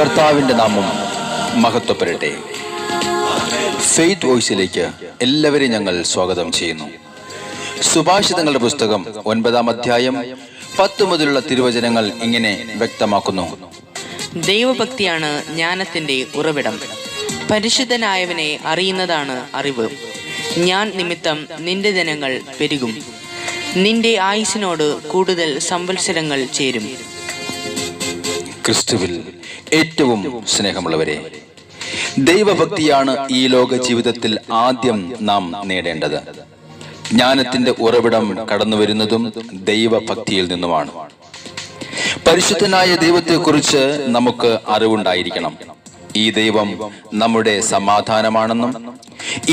കർത്താവിൻ്റെ നാമം മഹത്വപ്പെടട്ടെ. ഫെയ്ത്ത് വോയിസിലേക്ക് എല്ലാവരെയും ഞങ്ങൾ സ്വാഗതം ചെയ്യുന്നു. സുഭാഷിതങ്ങളുടെ പുസ്തകം 9-ാം അധ്യായം 10 മുതലുള്ള തിരുവചനങ്ങൾ ഇങ്ങനെ വ്യക്തമാക്കുന്നു. ദൈവഭക്തിയാണ് ജ്ഞാനത്തിന്റെ ഉറവിടം. പരിശുദ്ധനായവനെ അറിയുന്നതാണ് അറിവ്. ഞാൻ നിമിത്തം നിന്റെ ദിനങ്ങൾ പെരുകും, നിന്റെ ആയുസിനോട് കൂടുതൽ സംവത്സരങ്ങൾ ചേരും. ക്രിസ്തുവിൽ ഏറ്റവും സ്നേഹമുള്ളവരെ, ദൈവഭക്തിയാണ് ഈ ലോക ജീവിതത്തിൽ ആദ്യം നാം നേടേണ്ടത്. ജ്ഞാനത്തിന്റെ ഉറവിടം കടന്നു വരുന്നതും ദൈവഭക്തിയിൽ നിന്നുമാണ്. പരിശുദ്ധനായ ദൈവത്തെക്കുറിച്ച് നമുക്ക് അറിവുണ്ടായിരിക്കണം. ഈ ദൈവം നമ്മുടെ സമാധാനമാണെന്നും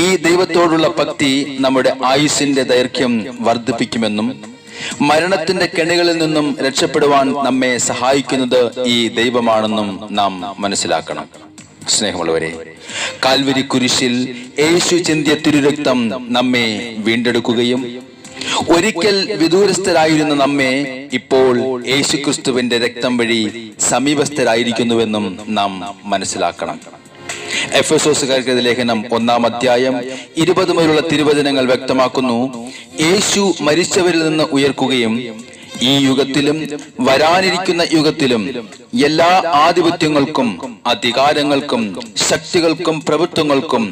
ഈ ദൈവത്തോടുള്ള ഭക്തി നമ്മുടെ ആയുസ്സിന്റെ ദൈർഘ്യം വർദ്ധിപ്പിക്കുമെന്നും മരണത്തിന്റെ കെണികളിൽ നിന്നും രക്ഷപ്പെടുവാൻ നമ്മെ സഹായിക്കുന്നത് ഈ ദൈവമാണെന്നും നാം മനസ്സിലാക്കണം. സ്നേഹമുള്ളവരെ, കാൽവരി കുരിശിൽ യേശു ചിന്തിയ തിരുരക്തം നമ്മെ വീണ്ടെടുക്കുകയും ഒരിക്കൽ വിദൂരസ്ഥരായിരുന്ന നമ്മെ ഇപ്പോൾ യേശുക്രിസ്തുവിന്റെ രക്തം വഴി സമീപസ്ഥരായിരിക്കുന്നുവെന്നും നാം മനസ്സിലാക്കണം. എഫെസോസുകാർക്ക് ലേഖനം 1-ാം അധ്യായം 20 മുതലുള്ള തിരുവചനങ്ങൾ വ്യക്തമാക്കുന്നു. യേശു മരിച്ചവരിൽ നിന്ന് ഉയർക്കുകയും ഈ യുഗത്തിലും വരാനിരിക്കുന്ന യുഗത്തിലും എല്ലാ ആധിപത്യങ്ങൾക്കും അധികാരങ്ങൾക്കും ശക്തികൾക്കും പ്രഭുത്വങ്ങൾക്കും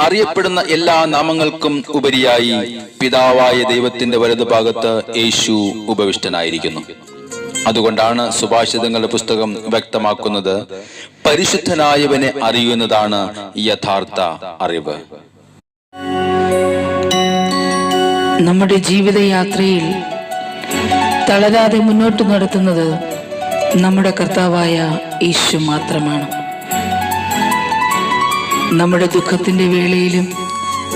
അറിയപ്പെടുന്ന എല്ലാ നാമങ്ങൾക്കും ഉപരിയായി പിതാവായ ദൈവത്തിന്റെ വലതുഭാഗത്ത് യേശു ഉപവിഷ്ടനായിരിക്കുന്നു. അതുകൊണ്ടാണ് സുഭാഷിതങ്ങളുടെ പുസ്തകം വ്യക്തമാക്കുന്നത്, പരിശുദ്ധനായവനെ അറിയുന്നതാണ് യഥാർത്ഥ അറിവ്. നമ്മുടെ ജീവിതയാത്രയിൽ തളരാതെ മുന്നോട്ട് നടത്തുന്നത് നമ്മുടെ കർത്താവായ യേശു മാത്രമാണ്. നമ്മുടെ ദുഃഖത്തിന്റെ വേളയിലും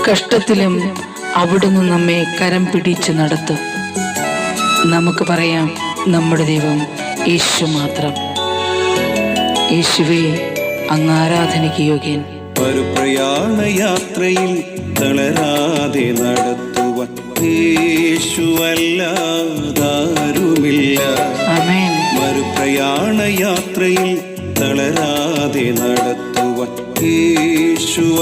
കഷ്ടത്തിലും അവിടുന്ന് നമ്മെ കരം പിടിച്ച് നടത്തും. നമുക്ക് പറയാം, നമ്മുടെ ദൈവം യേശു മാത്രം. യേശുവേ, അങ്ങ് ആരാധനയ്ക്ക് യോഗ്യൻ. പ്രയാണയാത്രയിൽ തളരാതെ നടത്തുവാൻ യേശുവല്ലാതാരുമില്ല. ആമേൻ. മറുപ്രയാണയാത്രയിൽ തളരാതെ നടത്തുവാൻ യേശുവല്ലാതാരുമില്ല.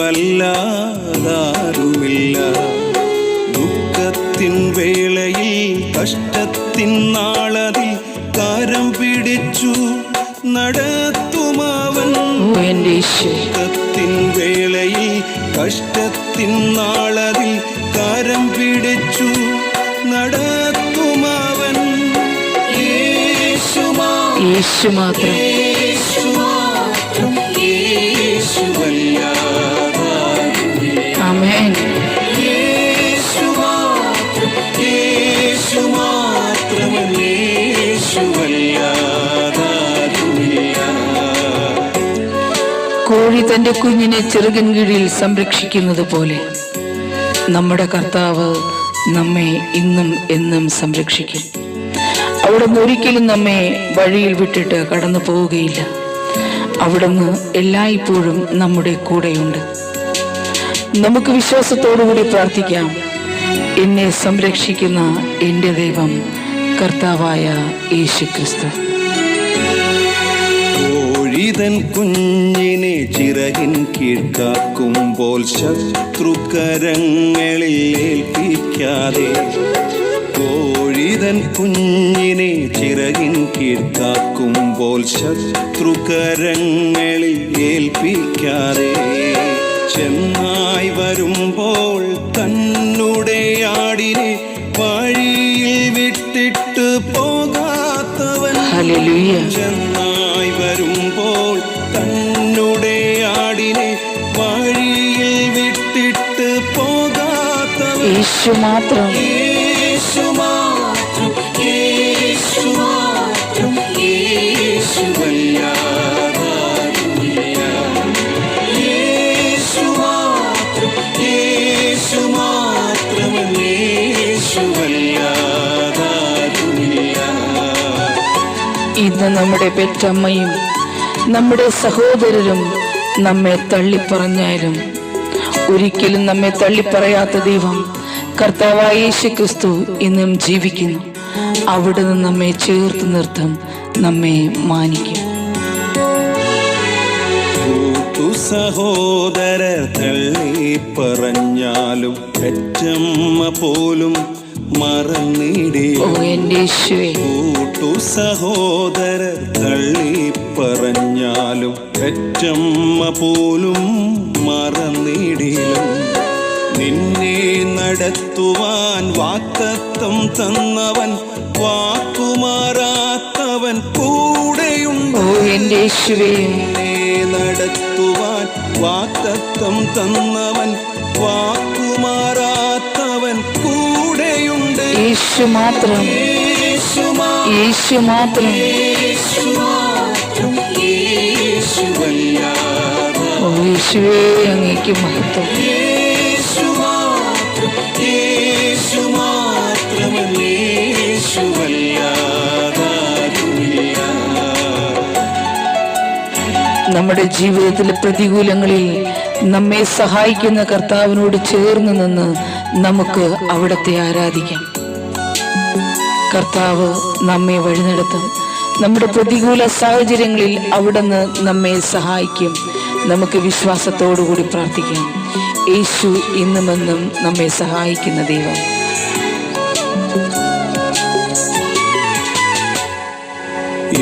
ദുഃഖത്തിൻ വേളയിൽ കഷ്ടത്തിൻ നാളതിൽ കരം പിടിച്ചു നടത്തുമവൻ. ദുഃഖത്തിൻ വേളയിൽ കഷ്ടത്തിൻ നാളതിൽ കരം പിടിച്ചു നടത്തുമവൻ. യേശു മാത്രം. ആമേൻ. കോഴി തന്റെ കുഞ്ഞിനെ ചെറുകൻ കീഴിൽ സംരക്ഷിക്കുന്നത് പോലെ നമ്മുടെ കർത്താവ് നമ്മെ ഇന്നും എന്നും സംരക്ഷിക്കും. അവിടുന്ന് ഒരിക്കലും നമ്മെ വഴിയിൽ വിട്ടിട്ട് കടന്നു പോവുകയില്ല. അവിടുന്ന് എല്ലായ്പ്പോഴും നമ്മുടെ കൂടെയുണ്ട്. നമുക്ക് വിശ്വാസത്തോടുകൂടി പ്രാർത്ഥിക്കാം, എന്നെ സംരക്ഷിക്കുന്ന എൻ്റെ ദൈവം കർത്താവായ യേശുക്രിസ്തു. കോഴിതൻ കുഞ്ഞിനെ ചിറകിൻ കീഴ്ക്കാക്കുമ്പോൾ ശത്രുകരങ്ങളിൽ ഏൽപ്പിക്കാതെ, കോഴിതൻ കുഞ്ഞിനെ ചിറകിൻ കീഴ്ക്കാക്കുമ്പോൾ ശത്രുകരങ്ങളിൽ ഏൽപ്പിക്കാതെ, ചെന്നായി വരുമ്പോൾ തന്നുടെ ആടിനെ വഴിയിൽ വിട്ടിട്ട് പോകാത്തവൻ. ചെന്നായി വരുമ്പോൾ തന്നുടെ ആടിനെ വഴിയിൽ വിട്ടിട്ട് പോകാത്തവൻ. യേശു മാത്രം. യേശു മാത്രം. യേശു മാത്രം. യേശുവല്ലാതാരുമില്ല. യേശു മാത്രം. യേശു മാത്രം. യേശുവല്ലാതാരുമില്ല. ഇന്ന് നമ്മുടെ പെറ്റമ്മയും നമ്മുടെ സഹോദരരും നമ്മെ തള്ളിപ്പറഞ്ഞാലും ഒരിക്കലും നമ്മെ തള്ളിപ്പറയാത്ത ദൈവം കർത്താവായ യേശുക്രിസ്തു ഇന്നും ജീവിക്കുന്നു. അവിടുന്ന് നമ്മെ ചേർത്ത് നിർത്തും, നമ്മെ മാനിക്കും. സഹോദരർ തള്ളി പറഞ്ഞാലും പെറ്റമ്മ പോലും മറന്നിടില്ല. ഓ എൻ്റെ യേശുവേ, സഹോദരർ തള്ളി പറഞ്ഞാലും പെറ്റമ്മ പോലും മറന്നിടില്ല. നിന്നെ നടത്തുവാൻ വാഗ്ദത്തം തന്നവൻ, വാക്കുമാറാത്തവൻ കൂടെയുണ്ട്. ഓ എൻ്റെ യേശുവേ, നിന്നെ നടത്തുവാൻ വാഗ്ദത്തം തന്നവൻ, വാക്കുമാറാത്തവൻ കൂടെയുണ്ട്. യേശു മാത്രം, യേശു യേശു മാത്രം. യേശുവല്ലാതെ ഓ യേശുവേ, അങ്ങേക്ക് മഹത്വം. യേശു മാത്രമല്ല, യേശുവല്ലാതാരുമില്ല. നമ്മുടെ ജീവിതത്തിലെ പ്രതികൂലങ്ങളിൽ നമ്മെ സഹായിക്കുന്ന കർത്താവിനോട് ചേർന്ന് നിന്ന് നമുക്ക് അവിടത്തെ ആരാധിക്കാം. കർത്താവ് നമ്മെ വഴി നടത്തും. നമ്മുടെ പ്രതികൂല സാഹചര്യങ്ങളിൽ അവിടുന്ന് നമ്മെ സഹായിക്കും. നമുക്ക് വിശ്വാസത്തോടുകൂടി പ്രാർത്ഥിക്കാം. യേശു ഇന്നുമെന്നും നമ്മെ സഹായിക്കുന്ന ദൈവം.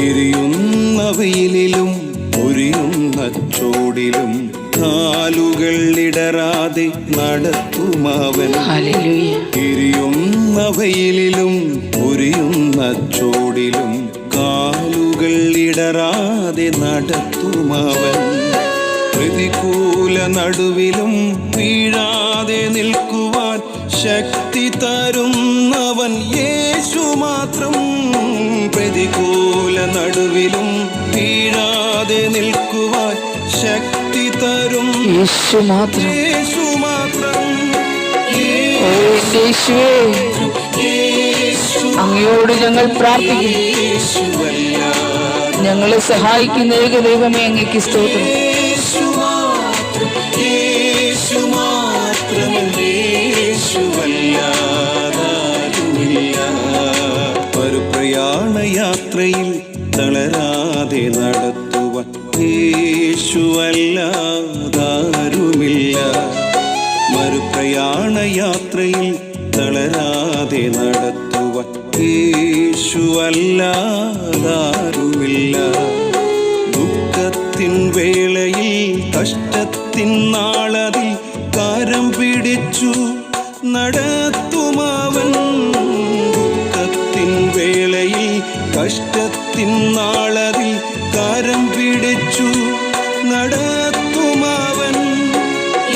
എരിയുന്ന വെയിലിലും പൊരിയുന്ന ചൂടിലും കാലുകൾ ഇടറാതെ നടത്തുമവൻ. ഹല്ലേലൂയ. എരിയുന്ന വെയിലിലും പൊരിയുന്ന ചൂടിലും കാലുകൾ ഇടറാതെ നടത്തുമവൻ. പ്രതികൂല നടുവിലും വീഴാതെ നിൽക്കുവാൻ ശക്തി തരുന്നവൻ യേശു മാത്രം. പ്രതികൂല നടുവിലും വീഴാതെ നിൽക്കുവാൻ ശക്തി തരും യേശു മാത്രം. യേശു മാത്രം. ഓ എൻ്റെ യേശുവേ, അങ്ങയോട് ഞങ്ങൾ പ്രാർത്ഥിക്കുന്നു. യേശുവല്ലാതെ ഞങ്ങളെ സഹായിക്കുന്ന ഏക ദൈവമേ, അങ്ങേക്ക് സ്തോത്രം. യേശു മാത്രമല്ല, യേശുവല്ലാതാരുമില്ല. ഒരു പ്രയാണയാത്രയിൽ തളരാതെ നടത്തുവാൻ യേശുവല്ലാതാരുമില്ല. മറുപ്രയാണയാത്രയിൽ തളരാതെ നടത്തുവാൻ യേശുവല്ലാതാരുമില്ല. ദുഃഖത്തിൻ വേളയിൽ കഷ്ടത്തിൻ നാളതിൽ കരം പിടിച്ചു നടത്തുമവൻ. ദുഃഖത്തിൻ വേളയിൽ കഷ്ടത്തിൻ നാളതിൽ കരം പിടിച്ചു നടത്തുമവൻ.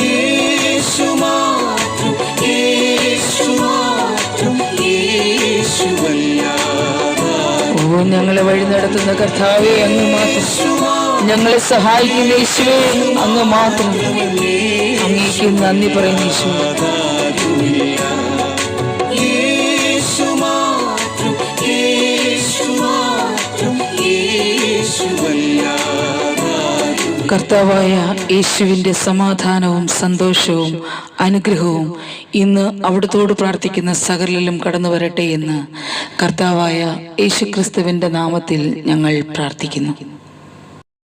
യേശു മാത്രം, യേശു മാത്രം, യേശുവല്ലാതെ. ഓ ഞങ്ങളെ വഴി നടത്തുന്ന കർത്താവേ, അങ്ങ് മാത്രം. ഞങ്ങളെ സഹായിക്കുന്ന യേശുവേ, അങ്ങ് മാത്രം. അങ്ങേക്ക് നന്ദി പറയുന്നു യേശു. യേശു മാത്രം, യേശു മാത്രം, യേശുവല്ലാതെ. കർത്താവായ യേശുവിൻ്റെ സമാധാനവും സന്തോഷവും അനുഗ്രഹവും ഇന്ന് അവിടുത്തോട് പ്രാർത്ഥിക്കുന്ന സകലരിലും കടന്നു വരട്ടെ എന്ന് കർത്താവായ യേശുക്രിസ്തുവിൻ്റെ നാമത്തിൽ ഞങ്ങൾ പ്രാർത്ഥിക്കുന്നു.